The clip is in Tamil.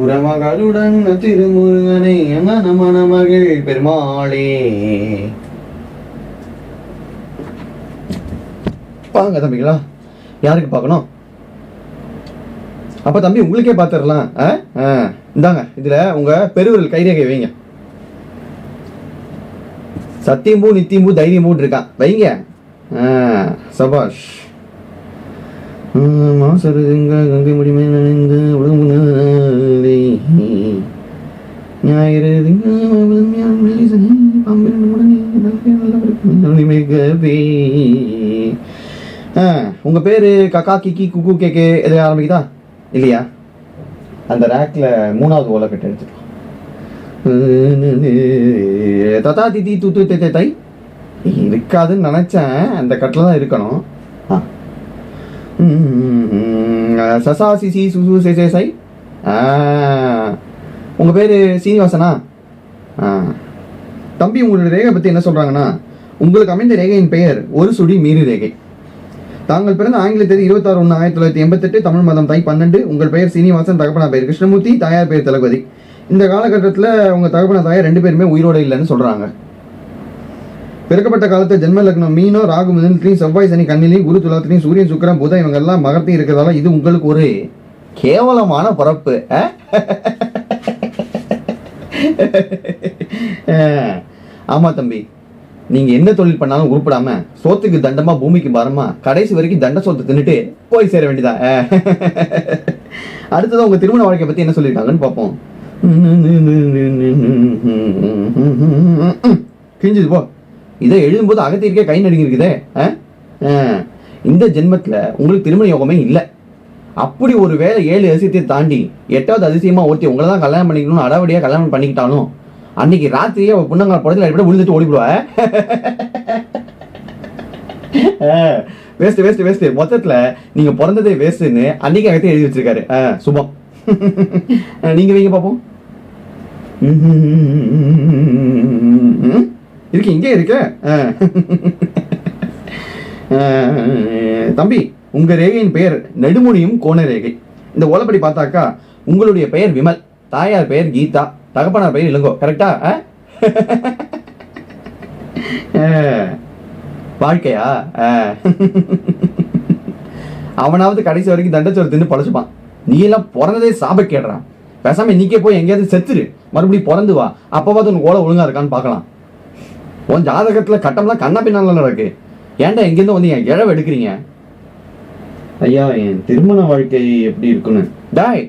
உரமகளுடன் திருமுருகனை மன மகள் பெருமாளே. பாங்க தம்பிங்களா, யாருக்கு பார்க்கணும்? அப்ப தம்பி உங்களுக்கே பார்த்துடலாம். இந்தாங்க, இதுல உங்க பெருவிரல் கைரேகை வைங்க. சத்தியம்பூ நித்தியம்பூ தைரியம்பூன்னு இருக்கான், வைங்க. சபாஷ். மாசருங்க கங்கை முடிமை நனைந்து ஞாயிறு உங்க பேரு கக்கா கிக்கி குக்கு கேக்கு எது ஆரம்பிக்குதா இல்லையா? அந்த ரேக்ல 3வது ஓலை கட்டு எடுத்துட்டோம். தத்தா திதி தூத்து தேத்தை தை இருக்காதுன்னு நினைச்சேன். அந்த கட்டில் தான் இருக்கணும். சசா சிசி சுசு சே சை. உங்க பேரு சீனிவாசனா? தம்பி, உங்களுடைய ரேகை பத்தி என்ன சொல்றாங்கன்னா, உங்களுக்கு அமைந்த ரேகையின் பெயர் ஒரு சுடி மீறு ரேகை. தாங்கள் பிறந்த ஆங்கில தேதி 26/1/1988, தமிழ் மாதம் தை 12. உங்கள் பெயர் சீனிவாசன், தகப்பனா பெயர் கிருஷ்ணமூர்த்தி, தாயார் பெயர் தளபதி. இந்த காலகட்டத்தில் உங்க தகப்பன தாயார் 2 பேருமே உயிரோட இல்லைன்னு சொல்றாங்க. பிறக்கப்பட்ட காலத்தில் ஜென்ம லக்னம் மீனோ, ராகு மிதனத்திலையும், செவ்வாய் சனி கண்ணிலையும், குரு துலாத்திலையும், சூரியன் சுக்கிரன் புதன் இவங்க எல்லாம் மகத்தையும் இருக்கிறதால இது உங்களுக்கு ஒரு கேவலமான பிறப்பு. ஆமா தம்பி, நீங்க என்ன தொழில் பண்ணாலும் உருப்படாம சோத்துக்கு தண்டமா பூமிக்கு பாரமா கடைசி வரைக்கும் தண்ட சோத்து தின்னுட்டு போய் சேர வேண்டியதான். அடுத்ததான் உங்க திருமண வாழ்க்கை பத்தி என்ன சொல்லியிருக்காங்கன்னு பார்ப்போம். கிழிஞ்சது போ. இதை எழுதும்போது அகத்திற்கே கை நடுங்கிருக்குதே. இந்த ஜென்மத்துல உங்களுக்கு திருமண யோகமே இல்லை. அப்படி ஒரு வேலை 7 அதிசயத்தை தாண்டி 8வது அதிசயமா ஒருத்தி உங்களை தான் கல்யாணம் பண்ணிக்கணும்னு அடாவடியா கல்யாணம் பண்ணிக்கிட்டாலும் அன்னைக்கு ராத்திரியே புண்ணங்கால் படத்துல அடிப்படை விழுந்துட்டு ஓடிவிடுவா. Waste waste waste. மொத்தத்துல நீங்க பிறந்ததே வேஸ்ட்னு அன்னைக்கு அகத்தை எழுதி வச்சிருக்காரு. சுபம். நீங்க வைங்க பாப்போம். இருக்கு, இங்கே இருக்கு. தம்பி, உங்க ரேகையின் பெயர் நெடுமுனியும் கோண ரேகை. இந்த ஓலைப்படி பார்த்தாக்கா உங்களுடைய பெயர் விமல், தாயார் பெயர் கீதா, தகப்பனார் பெயர் இளங்கோ. கரெக்டா? வாழ்க்கையா? அவனாவது கடைசி வரைக்கும் தண்டச்சோறு தின்னு பழச்சுப்பான். நீ எல்லாம் பிறந்ததே சாப கேடுறான். பேசாம இன்னைக்கே போய் எங்கேயாவது செத்துரு, மறுபடியும் பிறந்து வா. அப்பவாது உனக்கு ஓலை ஒழுங்கா இருக்கான்னு பார்க்கலாம். உன் ஜாதகத்துல கட்டம்லாம் கண்ணா பின்னால இருக்கு. ஏன்டா எங்கேருந்து வந்து என் இழவு எடுக்கிறீங்க? ஐயா, என் திருமண வாழ்க்கை எப்படி இருக்குன்னு டாய்